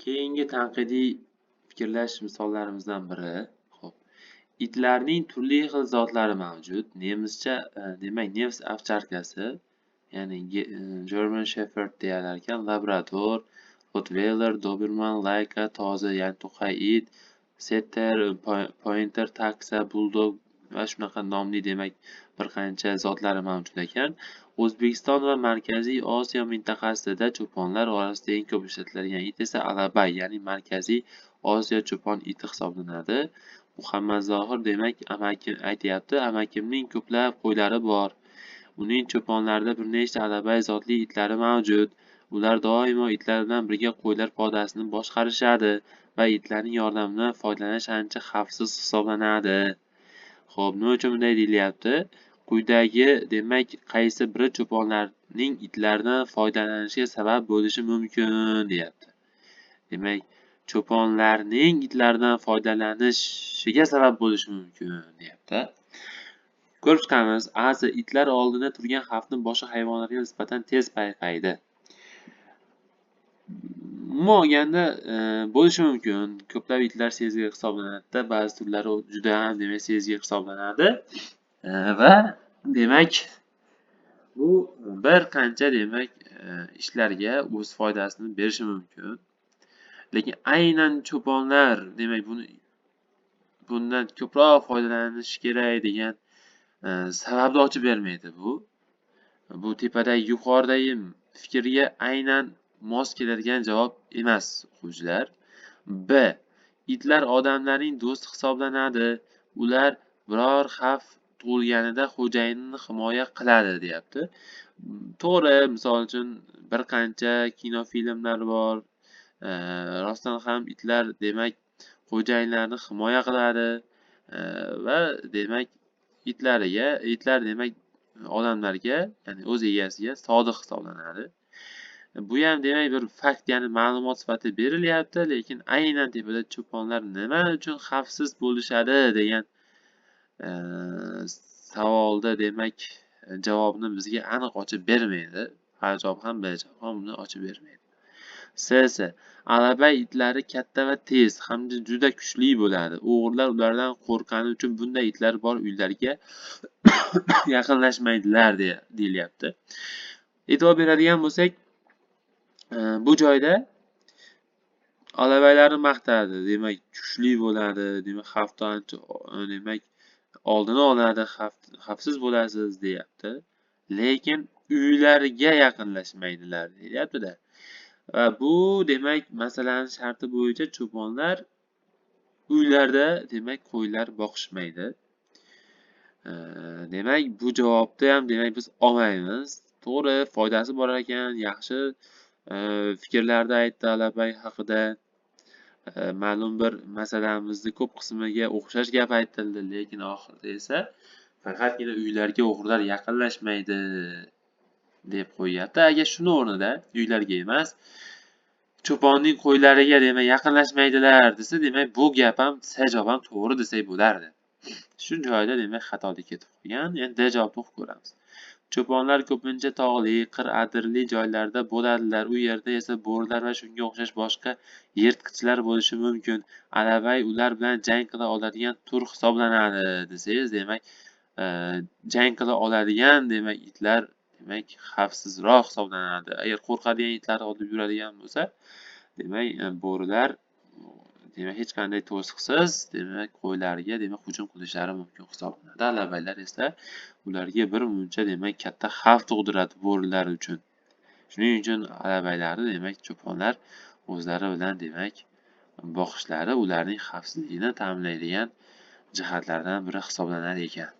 Keyingi tanqidiy fikrlash misollarimizdan biri, xo'p, itlarning turli xil zotlari mavjud. Nemischa, demak, nemis ovcharkasi, ya'ni German Shepherd deyilarkan, Labrador, Rottweiler, Doberman, Layka, toza, ya'ni to'qay it, Setter, Pointer, Taksa, Bulldog va shunaqa nomli demak bir qancha zotlari mavjud ekan. O'zbekiston va Markaziy Osiyo mintaqasida cho'ponlar orasida eng ko'p ishlatiladigan it esa Alabay, ya'ni Markaziy Osiyo cho'pon iti hisoblanadi. Muhammadzohir demak amakim aytyapti, amakimning ko'plab qo'ylari bor. Uning cho'ponlarida bir nechta Alabay zotli itlari mavjud. Ular doimo itlar bilan birga qo'ylar podasini boshqarishadi va itlarning yordamidan foydalanish ancha xavfsiz hisoblanadi. Xo'p, nima uchun bunday deyilyapti? Quyidagi demak qaysi biri cho'ponlarning itlardan foydalanishiga sabab bo'lishi mumkin deyapti. Demak, cho'ponlarning itlardan foydalanishiga sabab bo'lishi mumkin deyapti. Ko'rib chiqamiz, a'zi itlar oldida turgan xavfni boshqa hayvonlarga nisbatan tez payqaydi. Umuman olganda bo'lishi mumkin. Ko'plab itlar sezgir hisoblanadi, ba'zi turlari juda ham demak sezgir hisoblanadi. Va demak bu bir qancha demak ishlarga o'z foydasini berishi mumkin. Lekin aynan cho'ponlar demak bundan ko'proq foydalanish kerak degan sababni ochib bermaydi bu. Bu tepadagi yuqoridagi fikrga aynan mos keladigan javob emas, o'quvchilar. B. Itlar odamlarning do'sti hisoblanadi. Ular biror xavf tug'ilganida xo'jayinini himoya qiladi, deyapti. To'g'ri, misol uchun bir qancha kinofilmlar bor. Rostdan ham itlar demak xo'jayinlarni himoya qiladi va demak itlar demak odamlarga, ya'ni o'z egasiga sodiq hisoblanadi. Bu ham demak bir fakt, ya'ni ma'lumot sifatida berilyapti, lekin aynan tepada cho'ponlar nima uchun xavfsiz bo'lishadi degan savolda demak javobni bizga aniq ochib bermaydi. A javob ham B javob ham buni ochib bermaydi. C. Alabay itlari katta va tez hamda juda kuchli bo'ladi. O'g'rilar ulardan qo'rqqani uchun bunday itlar bor uylarga yaqinlashmaydilar deyilyapti. E'tibor beradigan bo'lsak, bu joyda alabaylarni maqtadi. Demak, kuchli bo'ladi, demak xavfdan demak oldini oladi, xavfsiz bo'lasiz deyapti. Lekin uylarga yaqinlashmaydilar deyapti-da. Va bu demak masalaning sharti bo'yicha cho'ponlar uylarda demak qo'ylar boqishmaydi. Demak bu javobni ham demak biz olmaymiz. To'g'ri, foydasi bor ekan, yaxshi fikrlarni aytdi Alabay haqida. Ma'lum bir masalamizni ko'p qismiga o'xshash gap aytildi, lekin oxirida esa faqatgina uylarga o'g'rilar yaqinlashmaydi deb qo'yyapti. Agar shuni o'rnida uylarga emas, cho'ponning qo'ylariga demak yaqinlashmaydilar desa, demak bu gap ham C javob ham to'g'ri desak bo'lardi. Shu joyda demak xatolik ketib qolgan. Endi D javobni o'qib ko'ramiz. Cho'ponlar ko'pincha tog'li, qir-adirli joylarda bo'ladilar. U yerda esa bo'rilar va shunga o'xshash boshqa yirtqichlar bo'lishi mumkin. Alabay ular bilan jang qila oladigan tur hisoblanadi desangiz, demak jang qila oladigan demak itlar demak xavfsizroq hisoblanadi. Agar qo'rqadigan itlar olib yuradigan bo'lsa, demak bo'rilar demak hech qanday to'siqsiz demak qo'ylarga demak hujum qilishlari mumkin hisoblanadi. Alabaylar esa ularga bir muncha demak katta xavf tug'diradi bo'rilar uchun. Shuning uchun alabaylarni demak cho'ponlar o'zlari bilan demak boqishlari ularning xavfsizligini ta'minlaydigan jihatlardan biri hisoblanar ekan.